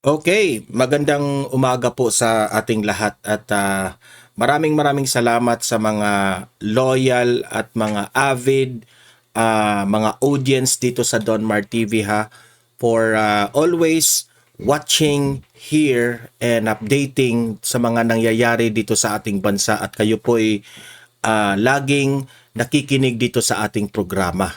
Okay, magandang umaga po sa ating lahat at maraming salamat sa mga loyal at mga avid mga audience dito sa Donmar TV ha for always watching here and updating sa mga nangyayari dito sa ating bansa at kayo po ay laging nakikinig dito sa ating programa.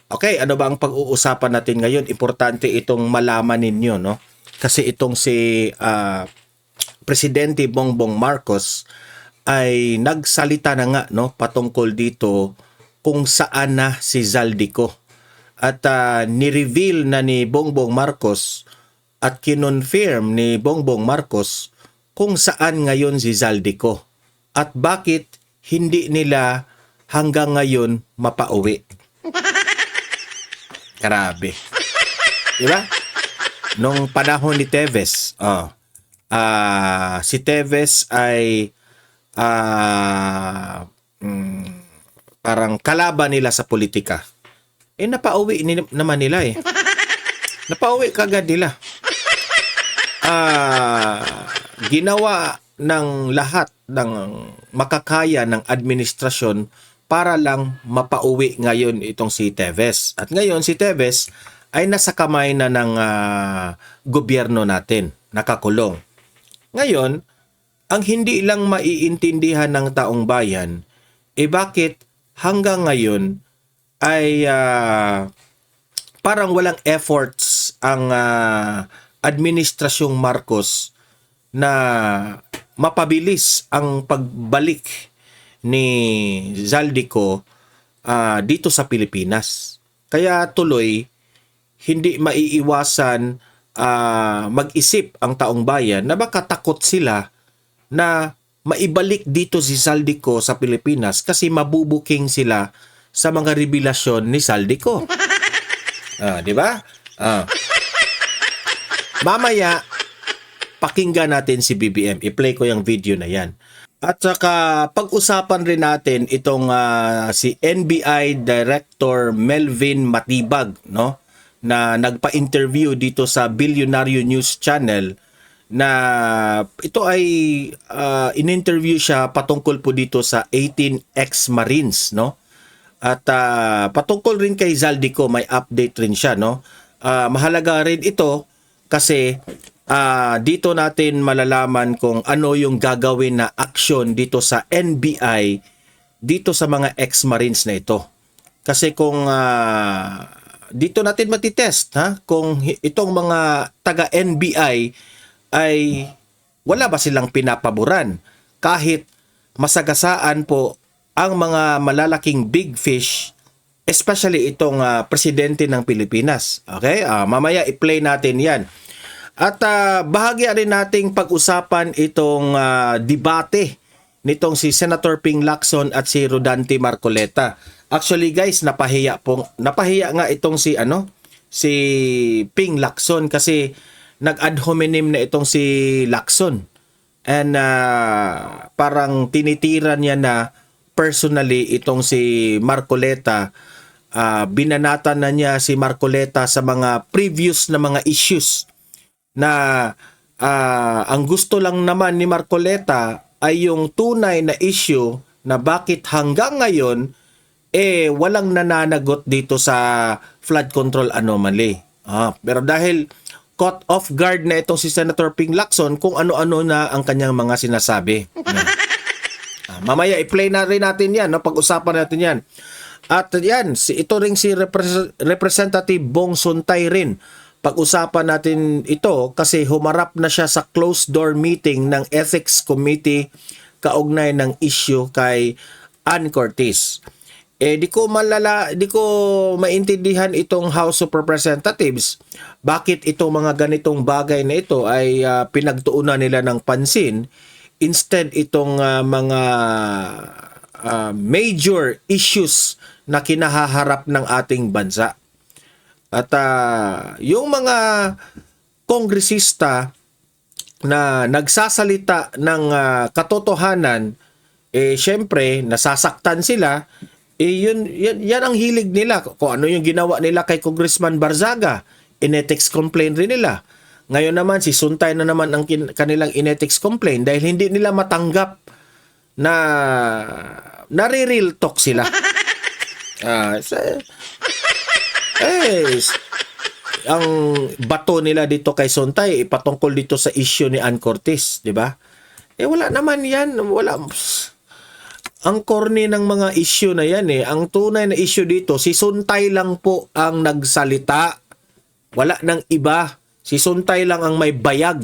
Okay, ano ba ang pag-uusapan natin ngayon? Importante itong malaman ninyo, no? Kasi itong si Presidente Bongbong Marcos ay nagsalita na nga, no, patungkol dito kung saan na si Zaldico. At ni-reveal na ni Bongbong Marcos at kinonfirm ni Bongbong Marcos kung saan ngayon si Zaldico at bakit hindi nila hanggang ngayon mapauwi. Grabe. Diba? Nung panahon ni Teves, si Teves ay parang kalaban nila sa politika. Napauwi naman nila eh. Napauwi kagad nila. Ginawa ng lahat ng makakaya ng administrasyon para lang mapauwi ngayon itong si Teves. At ngayon si Teves ay nasa kamay na ng gobyerno natin, nakakulong. Ngayon, ang hindi lang maiintindihan ng taong bayan, bakit hanggang ngayon ay parang walang efforts ang administrasyong Marcos na mapabilis ang pagbalik ni Zaldico dito sa Pilipinas. Kaya tuloy, hindi maiiwasan mag-isip ang taong bayan na baka takot sila na maibalik dito si Zaldico sa Pilipinas kasi mabubuking sila sa mga revelasyon ni Zaldico. Di ba? Mamaya, pakinggan natin si BBM. I-play ko yung video na yan. At saka pag-usapan rin natin itong si NBI Director Melvin Matibag, no? Na nagpa-interview dito sa Bilyonaryo News Channel na ito ay in-interview siya patungkol po dito sa 18 ex-Marines, no? At patungkol rin kay Zaldico, may update rin siya, no? Mahalaga rin ito kasi dito natin malalaman kung ano yung gagawin na action dito sa NBI dito sa mga ex-Marines na ito. Kasi kung dito natin matitest kung itong mga taga-NBI ay wala ba silang pinapaboran kahit masagasaan po ang mga malalaking big fish, especially itong presidente ng Pilipinas. Okay? Mamaya i-play natin yan. At bahagya rin nating pag-usapan itong debate nitong si Senator Ping Lacson at si Rodante Marcoleta. Actually guys, napahiya nga itong si Ping Lacson kasi nag-ad hominem na itong si Lacson. And parang tinitira niya na personally itong si Marcoleta. Binanatan na niya si Marcoleta sa mga previous na mga issues na ang gusto lang naman ni Marcoleta ay yung tunay na issue na bakit hanggang ngayon walang nananagot dito sa flood control anomaly. Pero dahil caught off guard na itong si Senator Ping Lacson kung ano-ano na ang kanyang mga sinasabi. Mamaya i-play na rin natin yan, no? Pag-usapan natin yan. At yan, ito rin si Representative Bong Suntay rin. Pag-usapan natin ito kasi humarap na siya sa closed door meeting ng Ethics Committee kaugnay ng issue kay Ann Curtis. Di ko maintindihan itong House of Representatives bakit itong mga ganitong bagay na ito ay pinagtuunan nila ng pansin instead itong mga major issues na kinahaharap ng ating bansa. At yung mga kongresista na nagsasalita ng katotohanan, syempre nasasaktan sila, yan ang hilig nila. Kung ano yung ginawa nila kay Congressman Barzaga, in-ethics complaint rin nila. Ngayon naman, si Suntay na naman ang kanilang inethics complaint dahil hindi nila matanggap na nare-real talk sila. Ang bato nila dito kay Suntay ipatungkol dito sa issue ni Ann Curtis, di ba? Wala naman yan. Wala. Ang corny ng mga issue na yan Ang tunay na issue dito, si Suntay lang po ang nagsalita. Wala nang iba. Si Suntay lang ang may bayag.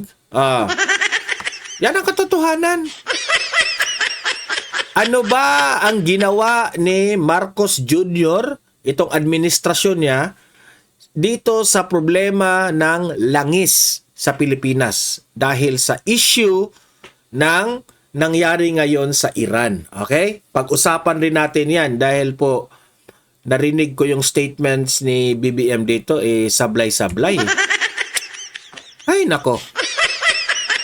Yan ang katotohanan. Ano ba ang ginawa ni Marcos Jr., itong administrasyon niya, dito sa problema ng langis sa Pilipinas dahil sa issue ng nangyari ngayon sa Iran. Okay? Pag-usapan rin natin yan dahil po narinig ko yung statements ni BBM dito, sablay-sablay. Ay, nako.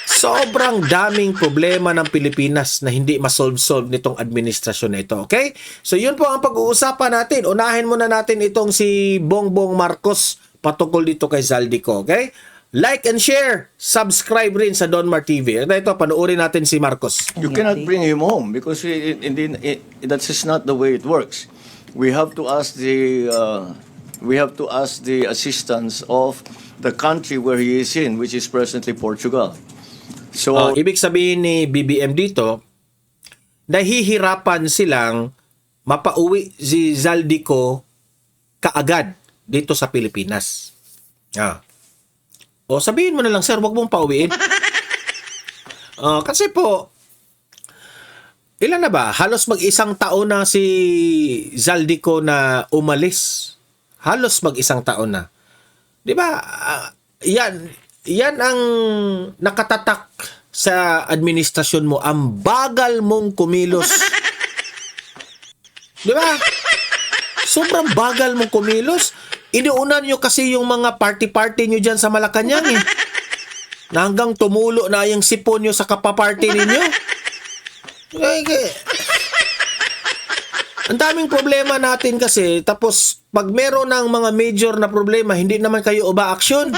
Sobrang daming problema ng Pilipinas na hindi masolve-solve nitong administrasyon na ito. Okay? So, yun po ang pag-uusapan natin. Unahin muna natin itong si Bongbong Marcos patungkol dito kay Zaldico. Okay? Like and share. Subscribe rin sa Don Mar TV. Ito, panoorin natin si Marcos. You cannot bring him home because that's just not the way it works. We have to ask the assistance of the country where he is in, which is presently Portugal. So, ibig sabihin ni BBM dito, nahihirapan silang mapauwi si Zaldico kaagad dito sa Pilipinas. O sabihin mo na lang, sir, wag mong pauwiin. Kasi po, ilan na ba? Halos mag-isang taon na si Zaldico na umalis. Halos mag-isang taon na. 'Di ba? Yan ang nakatatak sa administrasyon mo. Ang bagal mong kumilos. 'Di ba? Sobrang bagal mong kumilos. Inuunan nyo kasi yung mga party-party nyo dyan sa Malacanang na hanggang tumulo na yung sipon nyo sa kapaparty ninyo. Ang daming problema natin kasi, tapos pag meron ng mga major na problema, hindi naman kayo uba-aksyon.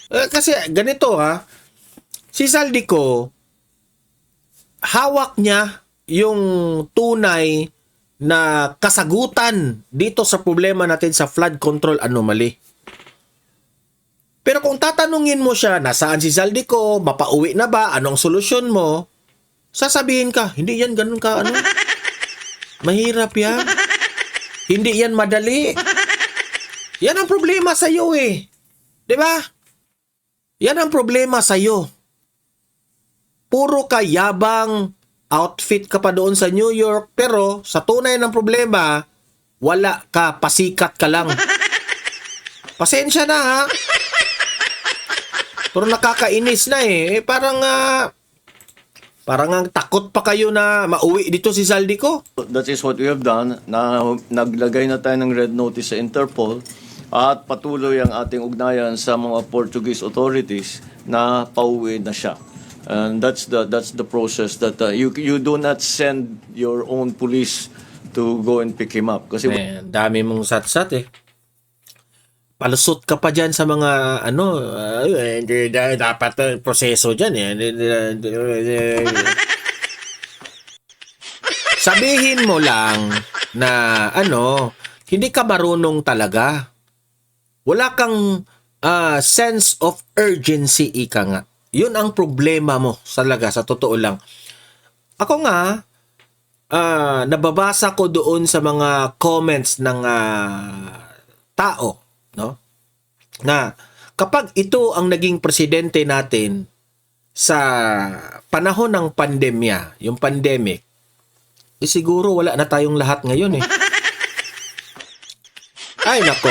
Kasi ganito si Zaldico, hawak niya yung tunay na kasagutan dito sa problema natin sa flood control anomaly. Pero kung tatanungin mo siya, nasaan si Zaldico, mapauwi na ba, anong solusyon mo, sasabihin ka, hindi yan ganun ka, mahirap yan. Hindi yan madali. Yan ang problema sa'yo Diba? Yan ang problema sa'yo. Puro ka yabang, outfit ka pa doon sa New York, pero sa tunay ng problema, wala ka, pasikat ka lang. Pasensya na Pero nakakainis na parang ang takot pa kayo na mauwi dito si Zaldico. that is what we have done. Naglagay na tayo ng red notice sa Interpol at patuloy ang ating ugnayan sa mga Portuguese authorities na pauwi na siya. And that's the process that you do not send your own police to go and pick him up kasi dami mong satsat palusot ka pa dyan sa mga hindi dapat proseso dyan sabihin mo lang na hindi ka marunong talaga, wala kang sense of urgency, ika nga. Yun ang problema mo talaga, sa totoo lang. Ako nga, nababasa ko doon sa mga comments ng tao, no? Na kapag ito ang naging presidente natin sa panahon ng pandemya, yung pandemic, siguro wala na tayong lahat ngayon Ay nako.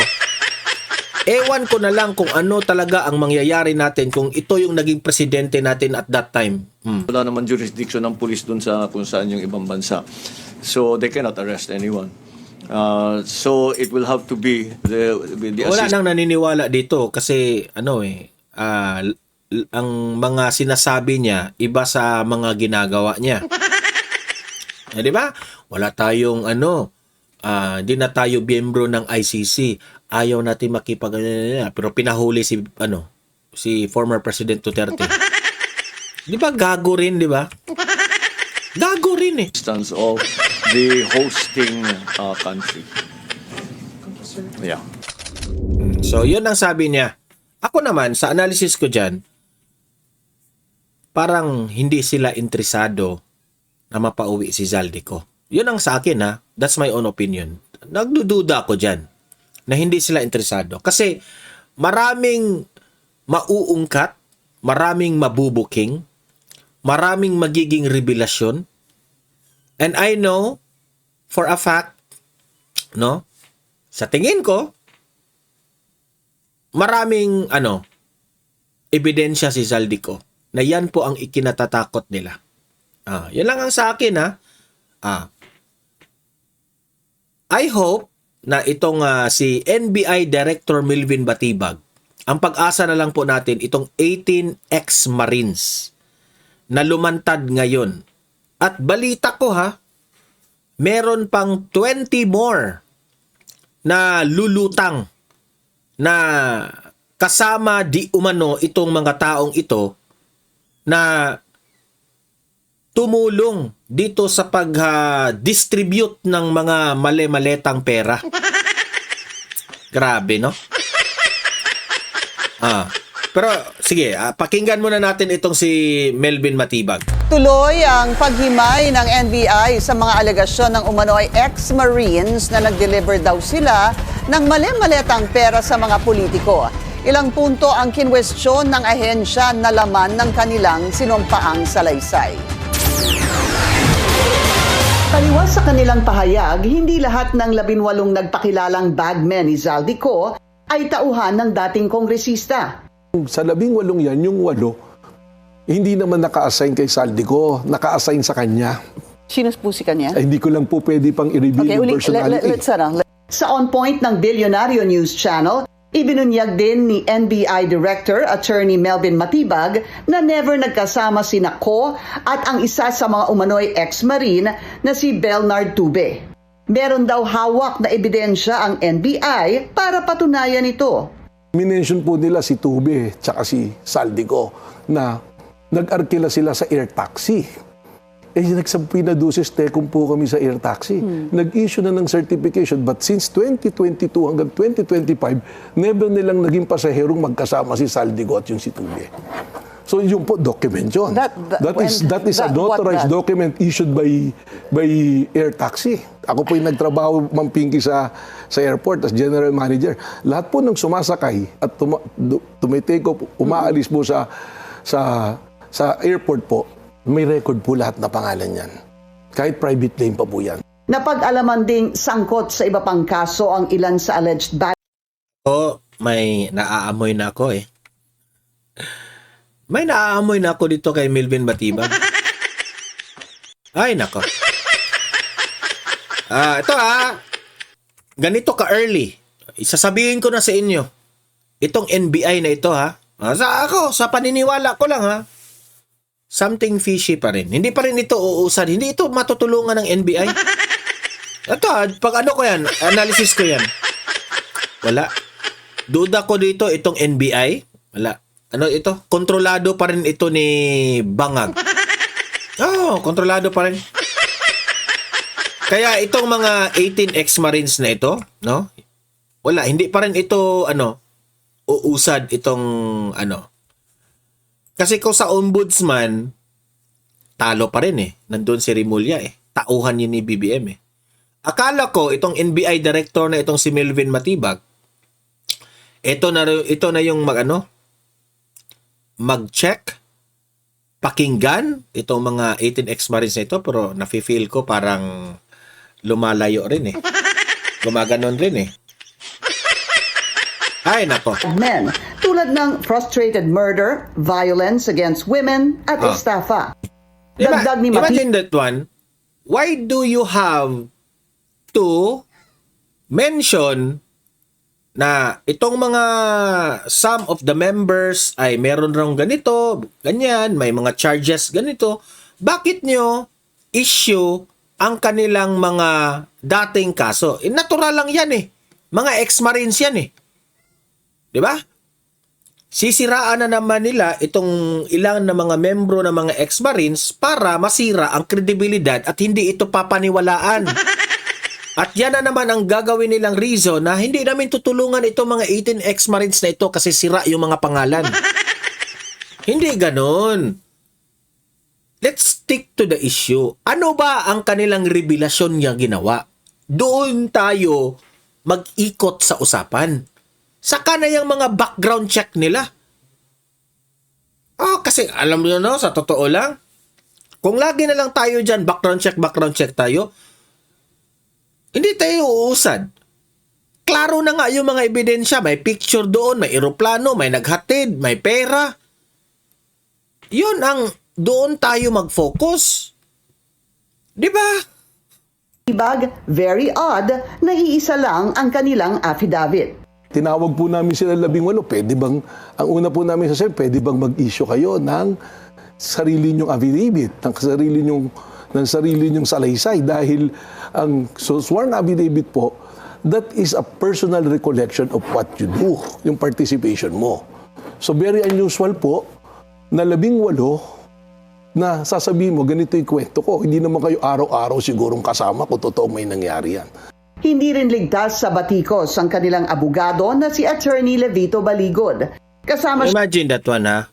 Ewan ko na lang kung ano talaga ang mangyayari natin kung ito yung naging presidente natin at that time. wala naman jurisdiction ng police dun sa kung saan yung ibang bansa. So they cannot arrest anyone. So it will have to be the Wala nang naniniwala dito kasi ang mga sinasabi niya iba sa mga ginagawa niya. Di ba? Wala tayong hindi na tayo miyembro ng ICC. Ayaw natin pero pinahuli si former President Duterte. Di ba gago rin, di ba? Gago rin eh. Instance of the hosting country. Yeah. So, yun ang sabi niya. Ako naman, sa analysis ko dyan, parang hindi sila interesado na mapauwi si Zaldico. Yun ang sa akin, ha. That's my own opinion. Nagdududa ako dyan na hindi sila interesado. Kasi maraming mauungkat, maraming mabubuking, maraming magiging revelasyon. And I know for a fact, no, sa tingin ko, maraming ebidensya si Zaldico na yan po ang ikinatatakot nila. Yan lang ang sa akin, ha. I hope na itong si NBI Director Melvin Batibag, ang pag-asa na lang po natin itong 18 ex-Marines na lumantad ngayon. At balita ko, ha, meron pang 20 more na lulutang na kasama di umano itong mga taong ito na tumulong dito sa pag-distribute ng mga male-maletang pera. Grabe, no? Pero sige, pakinggan muna natin itong si Melvin Matibag. Tuloy ang paghimay ng NBI sa mga alegasyon ng umano'y ex-Marines na nag-deliver daw sila ng mali-maletang pera sa mga politiko. Ilang punto ang kinwestiyon ng ahensya na laman ng kanilang sinumpaang salaysay. Taliwas sa kanilang pahayag, hindi lahat ng 18 nagpakilalang bagmen ni Zaldico ay tauhan ng dating kongresista. Sa 18 yan, yung 8, hindi naman naka-assign kay Zaldico, naka-assign sa kanya. Sino po si kanya? Ay, hindi ko lang po pwede pang i-review yung personality. Sa On Point ng Bilyonaryo News Channel, ibinunyag din ni NBI Director Attorney Melvin Matibag na never nagkasama si Ko at ang isa sa mga umano'y ex-marine na si Belnard Tube. Meron daw hawak na ebidensya ang NBI para patunayan ito. Minention po nila si Tube tsaka si Zaldico na nag-arkila sila sa air taxi. Pinadusis tekum po kami sa air taxi. Nag-issue na ng certification but since 2022 hanggang 2025, never nilang naging pasaherong magkasama si Zaldico at yung si Tube. So yun po, document yun. That is a notarized document issued by air taxi. Ako po yung nagtrabaho, Ma'am Pinky, sa airport as general manager. Lahat po ng sumasakay at tumitake off, umaalis po sa airport po, may record po lahat na pangalan yan. Kahit private plane pa po yan. Napag-alaman ding sangkot sa iba pang kaso ang ilan sa alleged bad. May naaamoy na ako eh. May naaamoy na ako dito kay Melvin Batibag. Ay, nako. Ito ganito ka-early. Isasabihin ko na sa inyo. Itong NBI na ito sa paniniwala ko lang something fishy pa rin. Hindi pa rin ito uusad. Hindi ito matutulungan ng NBI. Ito pag ko yan, analysis ko yan. Wala. Duda ko dito itong NBI. Wala. Ito? Kontrolado pa rin ito ni Bangag. Kontrolado pa rin. Kaya itong mga 18 ex-Marines na ito, no? Wala, hindi pa rin ito, uusad itong, Kasi kung sa ombudsman, talo pa rin Nandun si Rimulya Tauhan yun ni BBM Akala ko, itong NBI director na itong si Melvin Matibag, ito na yung mag-check, pakinggan itong mga 18 ex-Marines na ito, pero nafe-feel ko parang lumalayo rin Gumaganon rin Ay, nako. Men, tulad ng frustrated murder, violence against women, at estafa. Dagdag ni Imagine that one. Why do you have to mention na itong mga some of the members ay meron rong ganito, ganyan, may mga charges ganito, bakit nyo issue ang kanilang mga dating kaso? Natural lang yan Mga ex-Marines yan Di ba? sisiraan na naman nila itong ilang na mga membro ng mga ex-Marines para masira ang kredibilidad at hindi ito papaniwalaan. At yan na naman ang gagawin nilang reason na hindi namin tutulungan itong mga 18 ex-Marines na ito kasi sira yung mga pangalan. Hindi ganon. Let's stick to the issue. Ano ba ang kanilang revelasyon niya ginawa? Doon tayo mag-ikot sa usapan. Saka na yung mga background check nila. Oh, kasi alam niyo no, sa totoo lang, kung lagi na lang tayo dyan, background check tayo, hindi tayo uusad. Klaro na nga yung mga ebidensya. May picture doon, may eroplano, may naghatid, may pera. Yun ang doon tayo mag-focus. Di ba? Matibag, very odd na iisa lang ang kanilang affidavit. Tinawag po namin sila 18. Pwede bang, ang una po namin sasabihin, pwede bang mag-issue kayo ng sarili nyong affidavit, ng sarili nyong salaysay dahil ang sworn affidavit po, that is a personal recollection of what you do, yung participation mo. So very unusual po na 18 na sasabihin mo, ganito yung kwento ko. Hindi naman kayo araw-araw sigurong kasama kung totoo may nangyari yan. Hindi rin ligtas sa batikos ang kanilang abogado na si Attorney Levito Baligod. Kasama Imagine that one ha.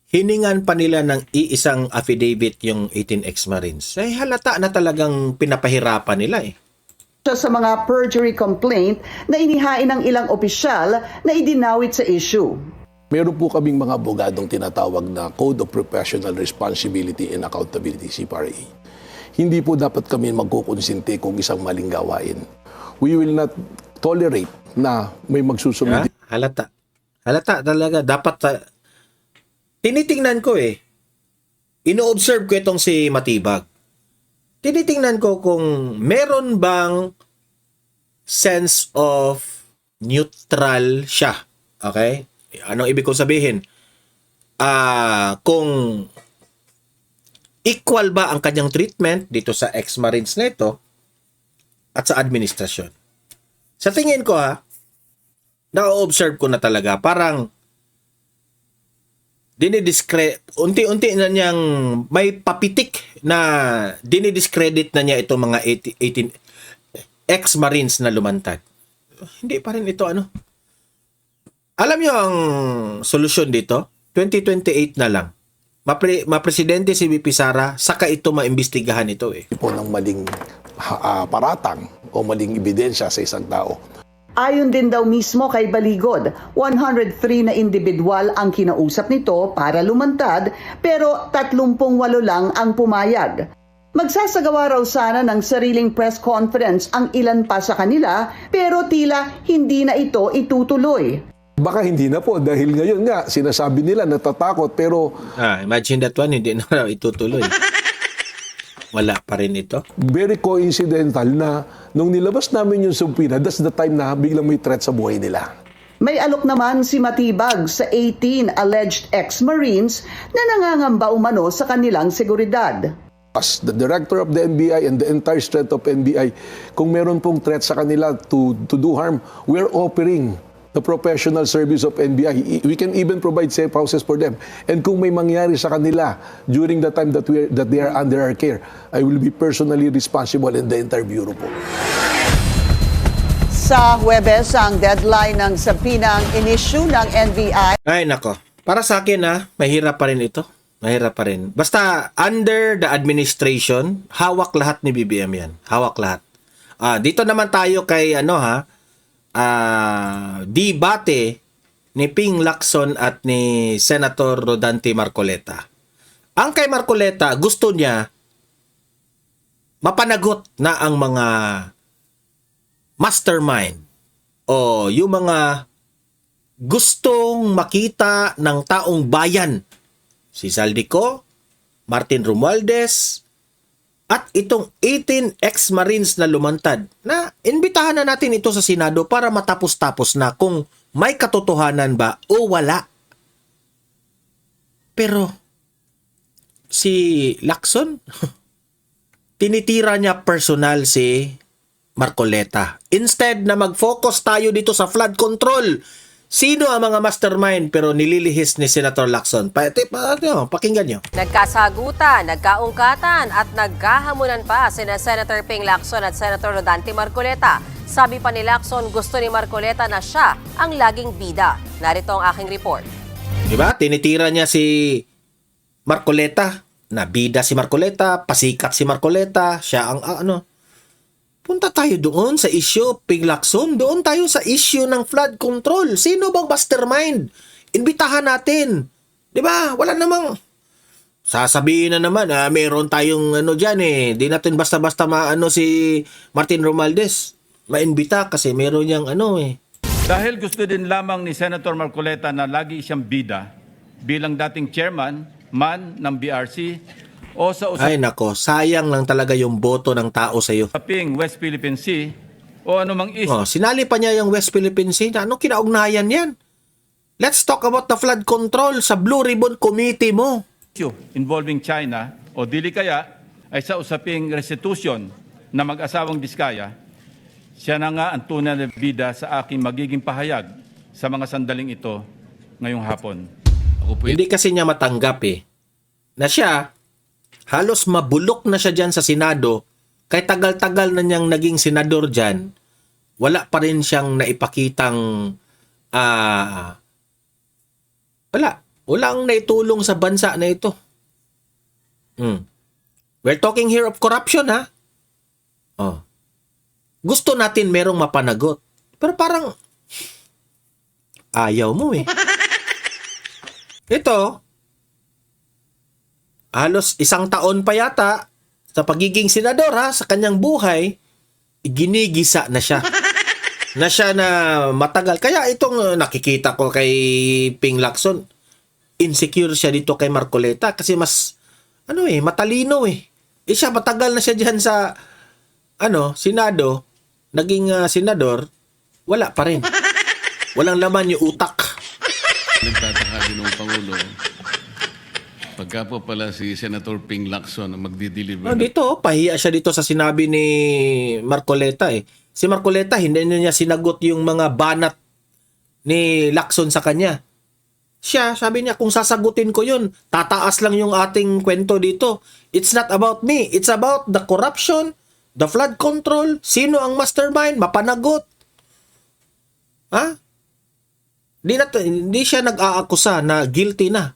Hiningan pa nila ng iisang affidavit yung 18 ex-Marines. Eh halata na talagang pinapahirapan nila eh. siya sa mga perjury complaint na inihain ng ilang opisyal na idinawit sa issue. Meron po kaming mga abogadong tinatawag na Code of Professional Responsibility and Accountability, CPRA. Hindi po dapat kami magkukonsinti kung isang maling gawain. We will not tolerate na may magsusunod. Halata. Halata talaga. Dapat, tinitingnan ko eh. Ino-observe ko itong si Matibag. Tinitingnan ko kung meron bang sense of neutral siya. Okay? Anong ibig kong sabihin? Kung equal ba ang kanyang treatment dito sa ex-Marines na ito at sa administrasyon. Sa tingin ko na-observe ko na talaga, parang unti-unti na niyang may papitik na dinidiscredit na niya itong mga 18 ex-Marines na lumantad. Hindi pa rin ito Alam niyo ang solusyon dito? 2028 na lang. Mapresidente si VP Sara, saka ito maimbestigahan ito eh. Po ng maling paratang o maling ebidensya sa isang tao. Ayon din daw mismo kay Baligod, 103 na individual ang kinausap nito para lumantad pero 38 lang ang pumayag. Magsasagawa raw sana ng sariling press conference ang ilan pa sa kanila pero tila hindi na ito itutuloy. Baka hindi na po dahil ngayon nga sinasabi nila natatakot pero imagine that one, hindi na raw itutuloy. Wala pa rin ito. very coincidental na nung nilabas namin yung subpoena, that's the time na biglang may threat sa buhay nila. May alok naman si Matibag sa 18 alleged ex-Marines na nangangamba umano sa kanilang seguridad. As the director of the NBI and the entire strength of NBI, kung meron pong threat sa kanila to do harm, we're offering the professional service of NBI. We can even provide safe houses for them. And kung may mangyari sa kanila during the time that they are under our care, I will be personally responsible in the entire bureau po. Sa Huwebes, ang deadline ng sabinang inisyu ng NBI. Ay nako, para sa akin mahirap pa rin ito. Mahirap pa rin. Basta under the administration, hawak lahat ni BBM yan. Hawak lahat. Dito naman tayo kay debate ni Ping Lacson at ni Senator Rodante Marcoleta. Ang kay Marcoleta, gusto niya mapanagot na ang mga mastermind o yung mga gustong makita ng taong bayan. Si Saldico, Martin Romualdez, at itong 18 ex-Marines na lumantad na imbitahan na natin ito sa Senado para matapos-tapos na kung may katotohanan ba o wala. Pero si Lacson, tinitira niya personal si Marcoleta. Instead na mag-focus tayo dito sa flood control, Sino ang mga mastermind pero nililihis ni Senator Lacson? Pakinggan nyo. Nagkasagutan, nagkaungkatan at nagkahamunan pa sina Senator Ping Lacson at Senator Rodante Marcoleta. Sabi pa ni Lacson, gusto ni Marcoleta na siya ang laging bida. Narito ang aking report. Diba? Tinitira niya si Marcoleta. Na bida si Marcoleta, pasikat si Marcoleta, siya ang Punta tayo doon sa issue, Ping Lacson. Doon tayo sa issue ng flood control. Sino bang mastermind? Imbitahan natin. Di ba? Wala namang sasabihin na naman, meron tayong dyan eh. Di natin basta-basta si Martin Romualdez. Maimbita kasi meron niyang Dahil gusto din lamang ni Senator Marcoleta na lagi siyang bida bilang dating chairman ng BRC o sa Ay nako, sayang lang talaga yung boto ng tao sa iyo. usaping West Philippine Sea o anumang issue Sinali pa niya yung West Philippine Sea. Anong kinaugnayan yan? Let's talk about the flood control sa Blue Ribbon Committee mo. involving China o dili kaya ay sa usaping restitution na mag-asawang Diskaya, siya na nga ang tunay na bida sa aking magiging pahayag sa mga sandaling ito ngayong hapon. Hindi kasi niya matanggap na siya, halos mabulok na siya dyan sa Senado, kahit tagal-tagal na niyang naging senador dyan, wala pa rin siyang naipakitang, walang naitulong sa bansa na ito. We're talking here of corruption, ha? Gusto natin merong mapanagot. Pero parang, ayaw mo Ito, halos 1 taon pa yata sa pagiging senador sa kanyang buhay, ginigisa na siya. Na siya na matagal. Kaya itong nakikita ko kay Ping Lacson, insecure siya dito kay Marcoleta kasi mas, matalino siya matagal na siya dyan sa, Senado, naging senador, wala pa rin. Walang laman yung utak. Nagtataka din ng Pangulo, pagka po pala si Senator Ping Lacson ang magdi-deliver. Dito, pahiya siya dito sa sinabi ni Marcoleta Si Marcoleta, hindi niya sinagot yung mga banat ni Lacson sa kanya. Siya, sabi niya, kung sasagutin ko yun, tataas lang yung ating kwento dito. It's not about me. It's about the corruption, the flood control, sino ang mastermind, mapanagot. Hindi siya nag-aakusa na guilty na.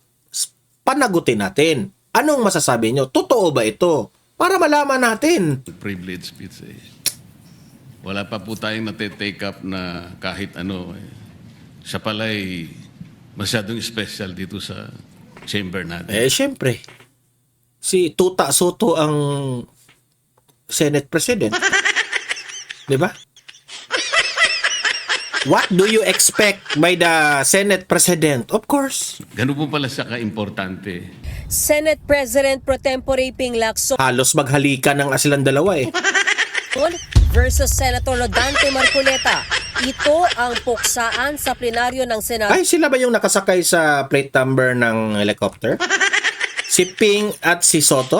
Panagutin natin. Anong masasabi nyo? Totoo ba ito? Para malaman natin. Privilege speech Wala pa po tayong nate-take up na kahit siya pala'y masyadong special dito sa chamber natin. Siyempre. Si Tuta Soto ang Senate President. Di ba? What do you expect by the Senate President? Of course. Ganun po pala siya ka-importante. Senate President Pro Tempore Ping Lacson Halos maghalikan ng silang dalawa versus Senator Rodante Marcoleta. Ito ang puksaan sa plenaryo ng Senado. Ay, sila ba yung nakasakay sa plate number ng helicopter? Si Ping at si Soto?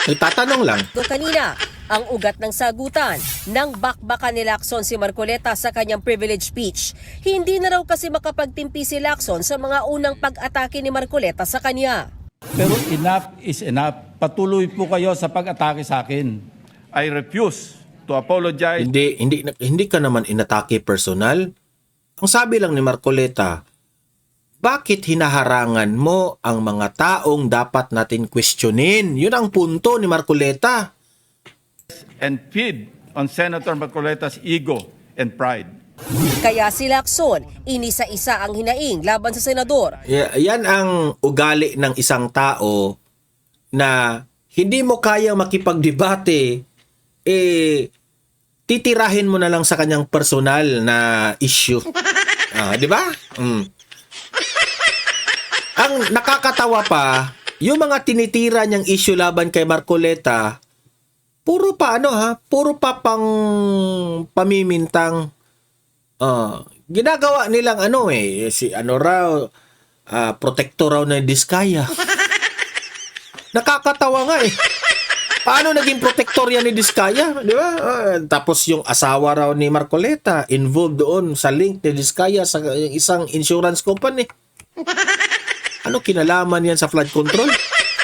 Tatanong lang. Kanina, ang ugat ng sagutan ng bakbakan ni Lacson si Marcoleta sa kanyang privilege speech. Hindi na raw kasi makapagtimpi si Lacson sa mga unang pag-atake ni Marcoleta sa kanya. Pero enough is enough. Patuloy po kayo sa pag-atake sa akin. I refuse to apologize. Hindi ka naman inatake personal. Ang sabi lang ni Marcoleta, bakit hinaharangan mo ang mga taong dapat natin questionin? Yun ang punto ni Marcoleta. And feed on Senator Marcoleta's ego and pride. Kaya si Lacson, inisa-isa ang hinaing laban sa senador. Yan ang ugali ng isang tao na hindi mo kayang makipagdebate, titirahin mo na lang sa kanyang personal na issue. Di ba? Ang nakakatawa pa, yung mga tinitira niyang issue laban kay Marcoleta, puro pa puro pa pang pamimintang. Ginagawa nilang si protektor raw ng Diskaya. Nakakatawa nga Paano naging protector yan ni Diskaya? Di ba? Tapos yung asawa raw ni Marcoleta involved doon sa link ni Diskaya sa isang insurance company. Ano kinalaman yan sa flood control?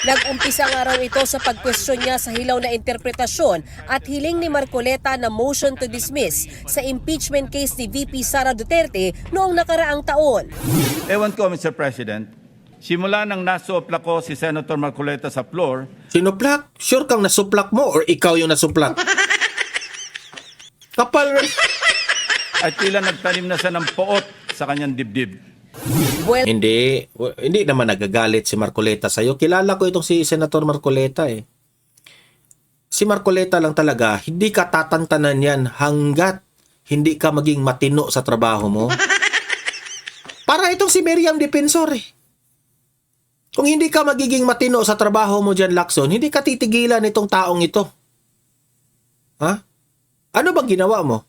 Nag-umpisa nga raw ito sa pagkwestiyon niya sa hilaw na interpretasyon at hiling ni Marcoleta na motion to dismiss sa impeachment case ni VP Sara Duterte noong nakaraang taon. Ewan ko, Mr. President, simula nang nasopla ko si Senator Marcoleta sa floor, Sinuplak? Sure kang nasuplak mo or ikaw yung nasuplak? Kapal. ay tila nagtanim na siya ng poot sa kanyang dibdib. Hindi naman nagagalit si Marcoleta sa'yo. Kilala ko itong si Senator Marcoleta eh. Si Marcoleta lang talaga, hindi ka tatantanan yan hanggat hindi ka maging matino sa trabaho mo. Para itong si Miriam Defensor eh. Kung hindi ka magiging matino sa trabaho mo dyan, Lacson, hindi ka titigilan itong taong ito. Ha? Ano bang ginawa mo?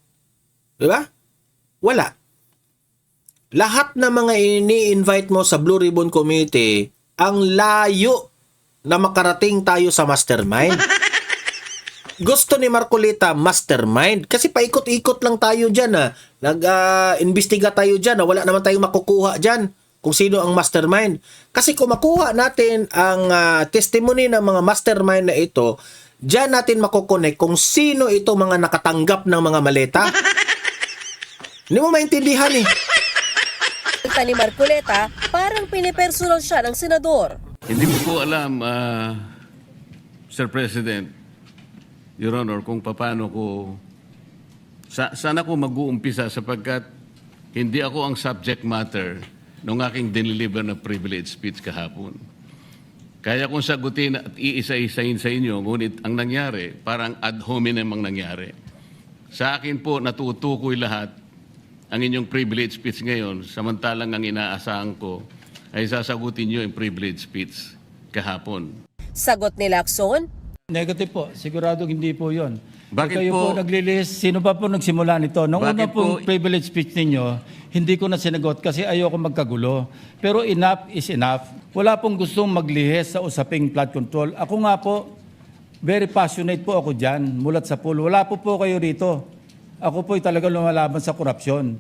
Diba? Wala. Lahat ng mga ini-invite mo sa Blue Ribbon Committee, ang layo na makarating tayo sa mastermind. Gusto ni Marcoleta mastermind kasi paikot-ikot lang tayo dyan. Nag-imbestiga tayo dyan. Wala naman tayong makukuha dyan kung sino ang mastermind. Kasi kung makuha natin ang testimony ng mga mastermind na ito, dyan natin makukonek kung sino ito mga nakatanggap ng mga maleta. Hindi mo maintindihan eh. Ni Marcoleta, parang pinipersonal siya ng senador. Hindi ko po alam, Sir President, Your Honor, kung paano ko... Saan ako mag-uumpisa sapagkat hindi ako ang subject matter ng aking diniliver na privilege speech kahapon. Kaya kong sagutin at iisa-isahin sa inyo, ngunit ang nangyari, parang ad hominem ang nangyari. Sa akin po, natutukoy lahat ang inyong privilege speech ngayon, samantalang ang inaasahan ko ay sasagutin nyo yung privilege speech kahapon. Sagot ni Lacson, Negative po, sigurado hindi po yun. Bakit Kayo po po? naglilist, sino pa po nagsimula nito? Nung una Bakit pong po? privilege speech ninyo, hindi ko na sinagot kasi ayoko magkagulo. Pero enough is enough. Wala pong gustong maglihis sa usaping flood control. Ako nga po, very passionate po ako dyan, mulat sa pool. Wala po kayo rito. Ako po'y talaga lumalaban sa korupsyon.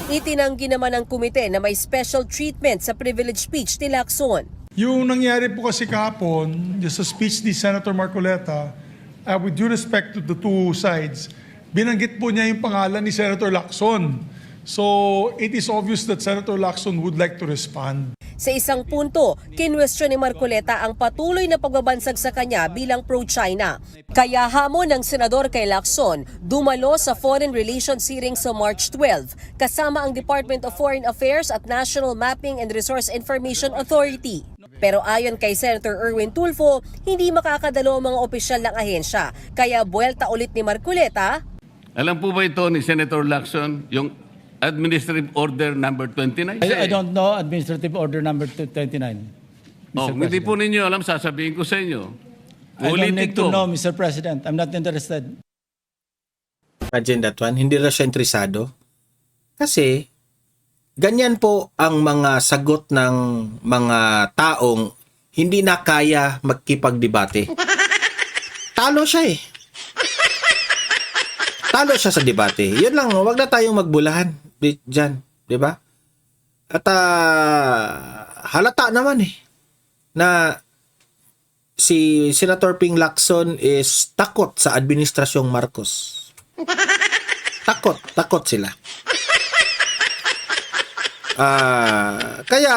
itinanggi naman ng komite na may special treatment sa privilege speech ni Lacson. Yung nangyari po kasi kahapon, sa speech ni Senator Marcoleta, with due respect to the two sides, binanggit po niya yung pangalan ni Senator Lacson. So, it is obvious that Senator Lacson would like to respond. Sa isang punto, kinwestiyon ni Marcoleta ang patuloy na pagbabansag sa kanya bilang pro-China. Kaya hamon ng senador kay Lacson, dumalo sa Foreign Relations hearing sa March 12, kasama ang Department of Foreign Affairs at National Mapping and Resource Information Authority. Pero ayon kay Senator Erwin Tulfo, hindi makakadalo ang mga opisyal ng ahensya. Kaya buwelta ulit ni Marcoleta. Alam po ba ito ni Senator Lacson, yung Administrative Order number 29? I don't know Administrative Order number 29. Oh, hindi po ninyo alam, sasabihin ko sa inyo. I don't Ulitin need to ko. know, Mr. President. I'm not interested. Imagine that one. Hindi na siya interesado. Kasi, ganyan po ang mga sagot ng mga taong hindi na kaya magkipagdebate. Talo siya eh. Talo siya sa debate. Yun lang, wag na tayong magbulahan dyan. Diba? At halata naman eh na si Senator Ping Lacson is takot sa administrasyong Marcos. Takot sila. Kaya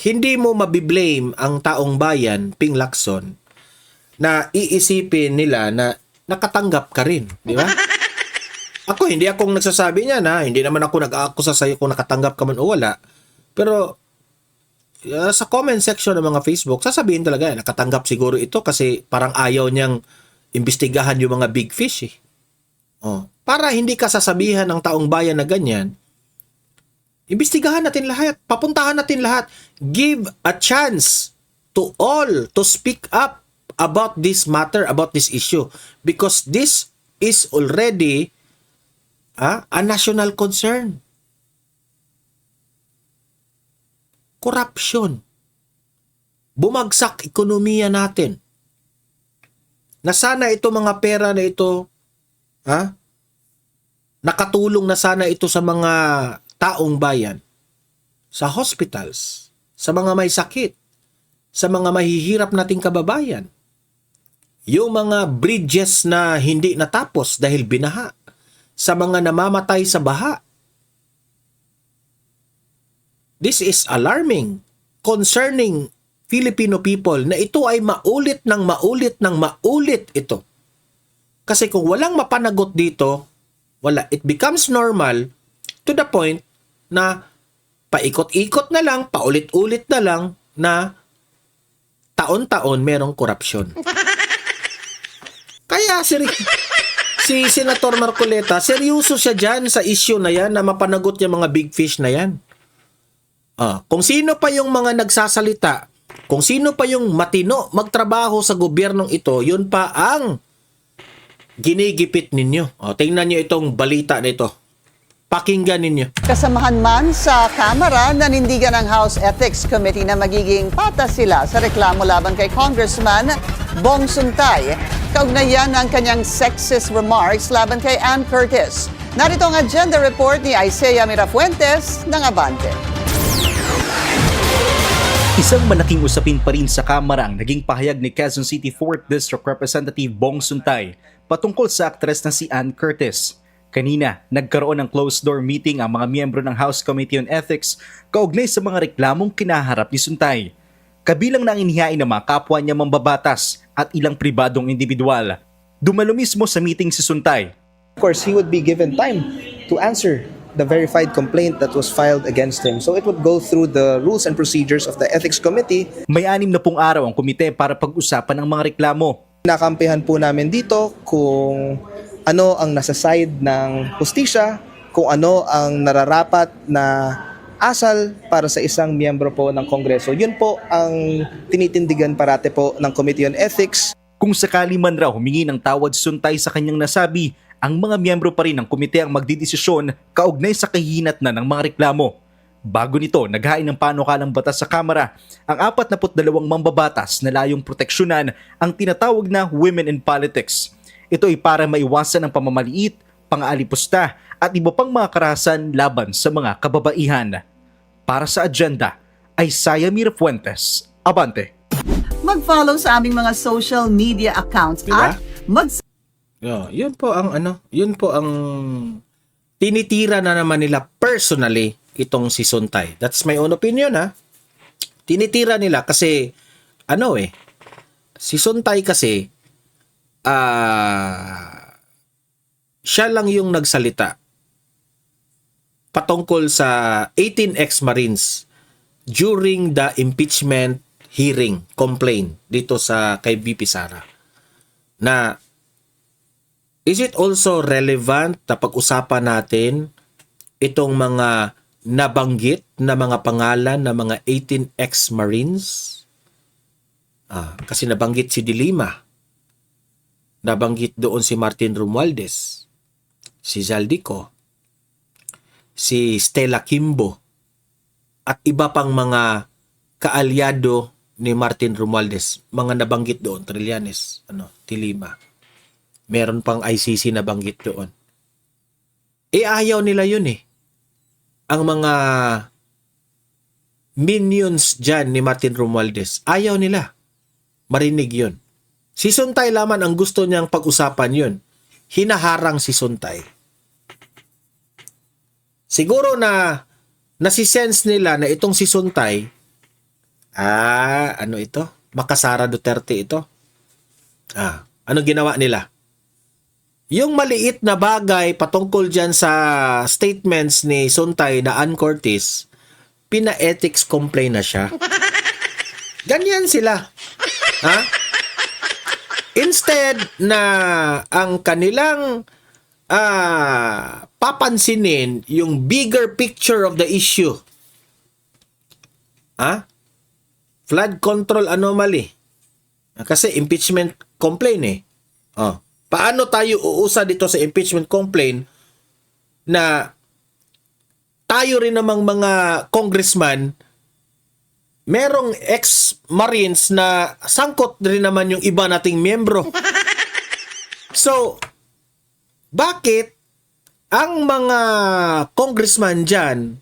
hindi mo mabiblame ang taong bayan, Ping Lacson, na iisipin nila na nakatanggap ka rin, di ba? Hindi akong nagsasabi niya na hindi naman ako nag-aakusa sa iyo kung nakatanggap ka man o wala. Pero sa comment section ng mga Facebook, sasabihin talaga, nakatanggap siguro ito kasi parang ayaw niyang imbestigahan yung mga big fish eh. Para hindi ka sasabihan ng taong bayan na ganyan, imbestigahan natin lahat, papuntahan natin lahat, give a chance to all to speak up about this matter, about this issue, because this is already a national concern. Corruption. Bumagsak ekonomiya natin. na sana ito mga pera na ito, nakatulong na sana ito sa mga taong bayan, sa hospitals, sa mga may sakit, sa mga mahihirap nating kababayan. Yung mga bridges na hindi natapos dahil binaha, sa mga namamatay sa baha. This is alarming concerning Filipino people na ito ay maulit ng maulit ito. Kasi kung walang mapanagot dito, it becomes normal to the point na paikot-ikot na lang, paulit-ulit na lang na taon-taon merong korupsyon. Kaya si Senator Marcoleta, seryoso siya dyan sa issue na yan na mapanagot niya mga big fish na yan. Kung sino pa yung mga nagsasalita, kung sino pa yung matino magtrabaho sa gobyernong ito, yun pa ang ginigipit ninyo. Tingnan nyo itong balita nito. Pakinggan ninyo. Kasamahan man sa Kamara, nanindigan ng House Ethics Committee na magiging patas sila sa reklamo laban kay Congressman Bong Suntay. Kaugnayan ng kanyang sexist remarks laban kay Ann Curtis. Narito ang agenda report ni Isaiah Mirafuentes ng Abante. Isang malaking usapin pa rin sa Kamara ang naging pahayag ni Quezon City 4th District Representative Bong Suntay patungkol sa aktres na si Ann Curtis. Kanina, nagkaroon ng closed-door meeting ang mga miyembro ng House Committee on Ethics kaugnay sa mga reklamong kinaharap ni Suntay. Kabilang na ang inihain ng mga kapwa niya mambabatas at ilang pribadong individual. Dumalo mismo sa meeting si Suntay. Of course, he would be given time to answer the verified complaint that was filed against him. So it would go through the rules and procedures of the Ethics Committee. May 60 araw ang komite para pag-usapan ang mga reklamo. Nakampihan po namin dito kung ano ang nasa side ng hustisya, kung ano ang nararapat na asal para sa isang miyembro po ng Kongreso. Yun po ang tinitindigan parate po ng Committee on Ethics. Kung sakali man raw humingi ng tawad si Suntay sa kanyang nasabi, ang mga miyembro pa rin ng komite ang magdidesisyon kaugnay sa kahihinat na ng mga reklamo. Bago nito, naghain ng panukalang batas sa Kamara ang 42 mambabatas na layong proteksyonan ang tinatawag na Women in Politics. Ito ay para maiwasan ang pamamaliit, pang-aalipusta at iba pang mga karahasan laban sa mga kababaihan. Para sa agenda, Isaiah Mirafuentes, Abante. Mag-follow sa aming mga social media accounts Diba? at Yun po ang tinitira na naman nila personally itong si Suntay. That's my own opinion, ha. Tinitira nila kasi si Suntay kasi siya lang yung nagsalita patungkol sa 18 ex-Marines during the impeachment hearing complaint dito sa kay VP Sara. Na is it also relevant na pag-usapan natin itong mga nabanggit na mga pangalan ng mga 18 ex-Marines? Kasi nabanggit si Dilima. Nabanggit doon si Martin Romualdez, si Zaldico, si Stella Kimbo, at iba pang mga kaalyado ni Martin Romualdez. Mga nabanggit doon, Trillanes, Tilima. Meron pang ICC na banggit doon. Ayaw nila yun eh. Ang mga minions dyan ni Martin Romualdez, ayaw nila marinig yun. Si Suntay laman ang gusto niyang pag-usapan yun. Hinaharang si Suntay. Siguro na nasisense nila na itong si Suntay, ito? Makasara Duterte ito. Ano ginawa nila? Yung maliit na bagay patungkol dyan sa statements ni Suntay na Ann Curtis, pina-ethics complaint na siya. Ganyan sila. Instead na ang kanilang papansinin yung bigger picture of the issue. Flood control anomaly. Kasi impeachment complaint eh. Paano tayo uusa dito sa impeachment complaint na tayo rin namang mga congressman, merong ex-Marines na sangkot rin naman yung iba nating miyembro. So, bakit ang mga congressman dyan,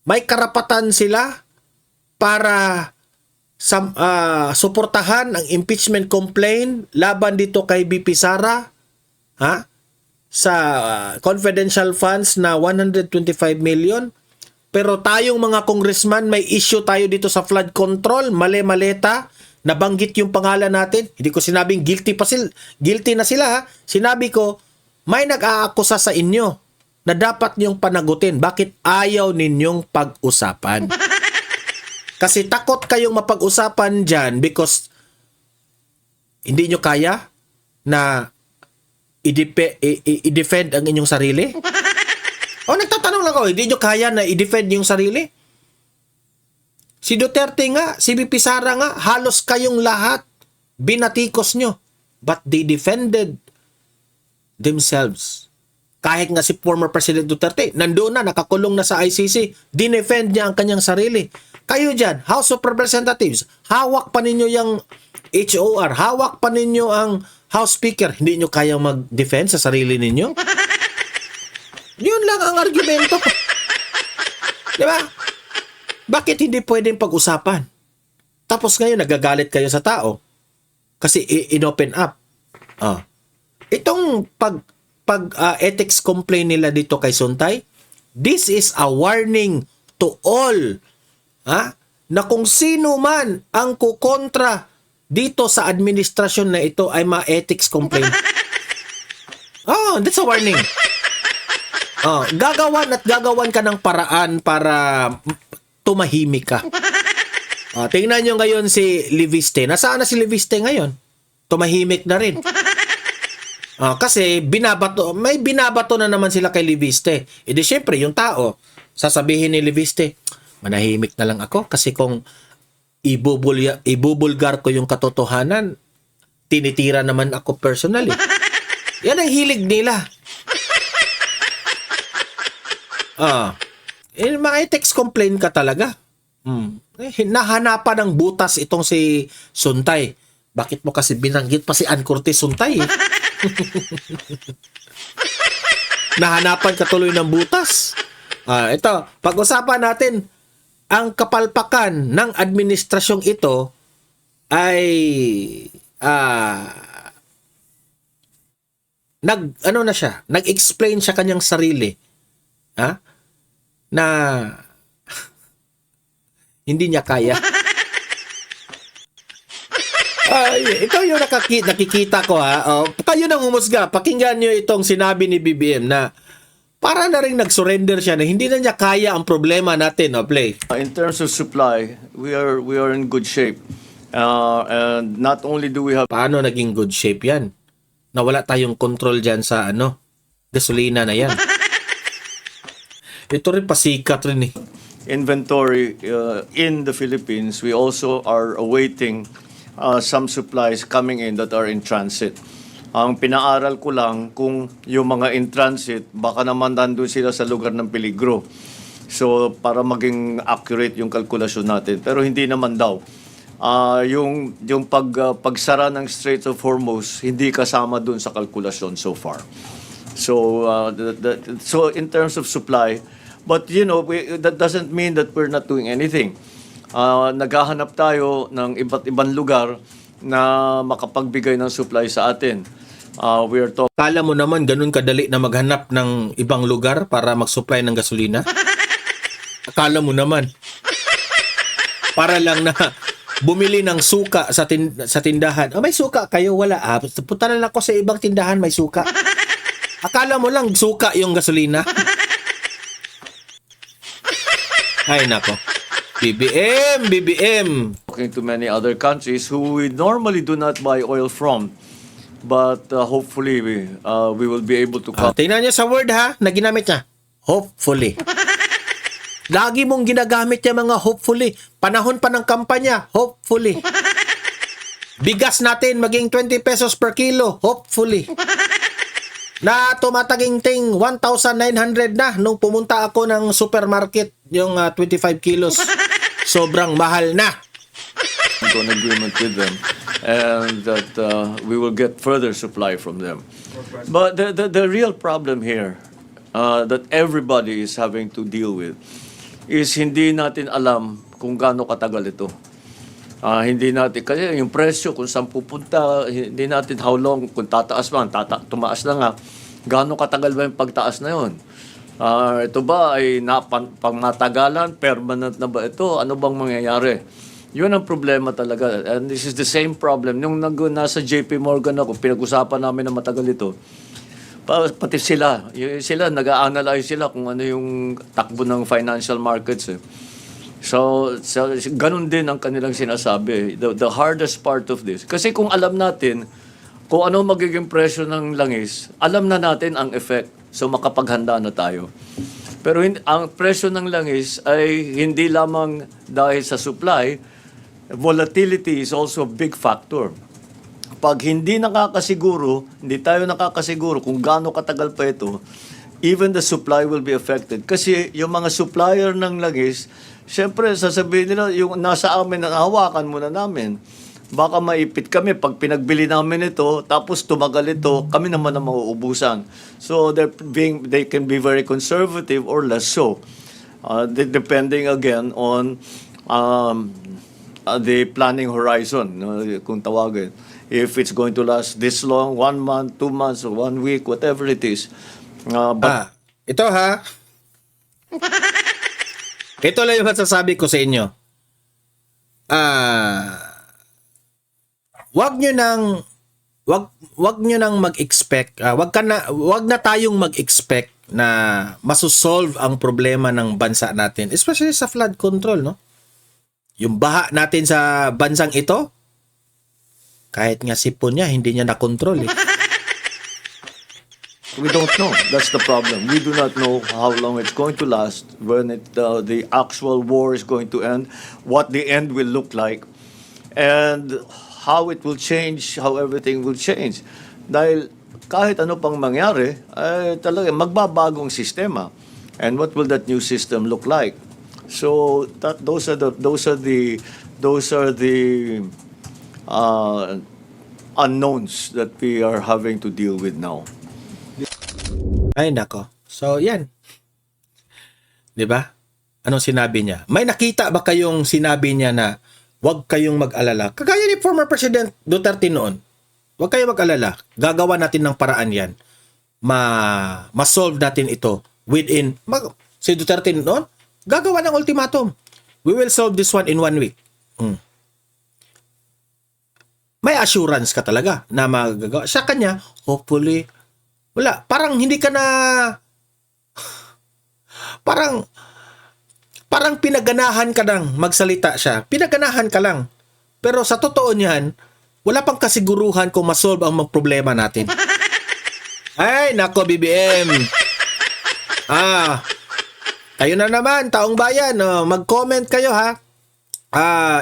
may karapatan sila para suportahan ang impeachment complaint laban dito kay BP Sara, sa confidential funds na 125 million? Pero tayong mga congressman, may issue tayo dito sa flood control, mali-maleta, nabanggit yung pangalan natin. Hindi ko sinabing guilty na sila, ha? Sinabi ko, may nag-aakusa sa inyo na dapat niyong panagutin. Bakit ayaw ninyong pag-usapan? Kasi takot kayong mapag-usapan dyan because hindi nyo kaya na i-defend ang inyong sarili? O nagtatanong lang ako, hindi nyo kaya na i-defend yung sarili? Si Duterte nga, si BP Sara nga, halos kayong lahat binatikos nyo. But they defended themselves. Kahit nga si former President Duterte, nandoon na, nakakulong na sa ICC, dinefend niya ang kanyang sarili. Kayo dyan, House of Representatives, hawak pa ninyo yung HOR, hawak pa ninyo ang House Speaker, hindi nyo kayang mag-defend sa sarili ninyo? Yun lang ang argumento. Di ba? Bakit hindi pwedeng pag-usapan? Tapos ngayon, nagagalit kayo sa tao kasi in-open up. Itong ethics complaint nila dito kay Suntay, this is a warning to all, na kung sino man ang kukontra dito sa administrasyon na ito ay ma-ethics complaint. That's a warning. Gagawan ka ng paraan para tumahimik ka. Tingnan nyo ngayon si Leviste. Nasaan na si Leviste ngayon? Tumahimik na rin. Kasi may binabato na naman sila kay Leviste. E di syempre, yung tao, sasabihin ni Leviste, manahimik na lang ako kasi kung ibubulgar ko yung katotohanan, tinitira naman ako personally. Yan ang hilig nila. Ma-ethics complaint ka talaga. Nahanapan ng butas itong si Suntay. Bakit mo kasi binanggit pa si Ann Curtis Suntay? Nahanapan ka tuloy ng butas. Ito, pag-usapan natin, ang kapalpakan ng administrasyong ito ay nag-explain siya kanyang sarili. Na hindi niya kaya. Ikaw yung nakikita ko, kayo nang humusga. Pakinggan nyo itong sinabi ni BBM na para na rin nag-surrender siya na hindi na niya kaya ang problema natin. Play. In terms of supply, we are in good shape. And not only do we have Paano naging good shape yan? Nawala tayong control dyan sa gasolina na yan. Ito rin pasikat rin eh. inventory in the Philippines, we also are awaiting some supplies coming in that are in transit. Ang pinaaral ko lang kung yung mga in transit, baka naman nandun sila sa lugar ng peligro. So, para maging accurate yung kalkulasyon natin. Pero hindi naman daw. Yung pagsara ng Straits of Hormuz, hindi kasama dun sa kalkulasyon so far. So, so in terms of supply, but you know, that doesn't mean that we're not doing anything. Naghahanap tayo ng iba't ibang lugar na makapagbigay ng supply sa atin. We are talking. Kala mo naman ganun kadali na maghanap ng ibang lugar para mag-supply ng gasolina? Akala mo naman. Para lang na bumili ng suka sa tindahan. May suka kayo? Wala. Punta na lang ako sa ibang tindahan, may suka. Akala mo lang suka yung gasolina? Ay nako. BBM. Talking to many other countries who we normally do not buy oil from. But hopefully we will be able to tingnan niyo sa word ha, na ginamit niya. Hopefully. Lagi mong ginagamit yung mga hopefully. Panahon pa ng kampanya, hopefully. Bigas natin maging 20 pesos per kilo, hopefully. Na tumataginting 1,900 na nung pumunta ako ng supermarket yung 25 kilos. Sobrang mahal na. an agreement with them. and that we will get further supply from them. But the real problem here that everybody is having to deal with is hindi natin alam kung gaano katagal ito. Hindi natin, kasi yung presyo kung saan pupunta, hindi natin how long, kung tataas man, tumaas na nga, gaano katagal ba yung pagtaas na yun? Ito ba ay pangmatagalan, permanent na ba ito? Ano bang mangyayari? Yun ang problema talaga. And this is the same problem. Nung nasa JP Morgan ako, pinag-usapan namin na matagal ito, pati sila nag-a-analyze sila kung ano yung takbo ng financial markets. So ganun din ang kanilang sinasabi. The hardest part of this. Kasi kung alam natin kung ano magiging presyo ng langis, alam na natin ang effect. So makapaghanda na tayo. Pero ang presyo ng langis ay hindi lamang dahil sa supply, volatility is also a big factor. Pag hindi tayo nakakasiguro kung gaano katagal pa ito, even the supply will be affected. Kasi yung mga supplier ng langis, syempre sasabihin nila, yung nasa amin, hawakan muna namin. Baka maipit kami pag pinagbili namin ito, tapos tumagal ito, kami naman ang mauubusan. So they can be very conservative or less so. Depending again on the planning horizon, kung tawagin. If it's going to last this long, 1 month, 2 months, or 1 week, whatever it is. Ito ha. Ito lang yung masasabi ko sa inyo. Wag nyo nang mag-expect, wag na tayong mag-expect na masosolve ang problema ng bansa natin, especially sa flood control, no? Yung baha natin sa bansang ito, kahit nga sipon niya, hindi niya na-control eh. We don't know. That's the problem. We do not know how long it's going to last, when the actual war is going to end, what the end will look like, and how it will change, how everything will change. Dahil kahit ano pang mangyari, ay talaga magbabagong sistema. And what will that new system look like? So those are the unknowns that we are having to deal with now. Ay nako. So yan. 'Di ba? Anong sinabi niya? May nakita ba kayong sinabi niya na huwag kayong mag-alala? Kagaya ni former President Duterte noon. Huwag kayong mag-alala. Gagawa natin ng paraan yan. Ma-solve natin ito within si Duterte noon, gagawa ng ultimatum. We will solve this one in 1 week. May assurance ka talaga na magagawa. Sa kanya, hopefully, wala. Parang hindi ka na parang pinaganahan ka lang magsalita siya. Pinaganahan ka lang. Pero sa totoo niyan, wala pang kasiguruhan kung masolve ang mga problema natin. Ay, nako BBM. Kayo na naman, taong bayan. Mag-comment kayo ha.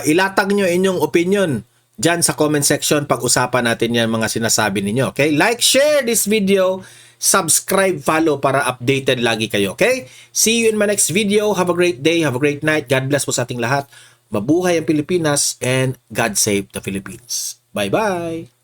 Ilatag nyo inyong opinion dyan sa comment section. Pag-usapan natin yan mga sinasabi ninyo. Okay? Like, share this video. Subscribe, follow para updated lagi kayo. Okay? See you in my next video. Have a great day. Have a great night. God bless po sa ating lahat. Mabuhay ang Pilipinas and God save the Philippines. Bye-bye!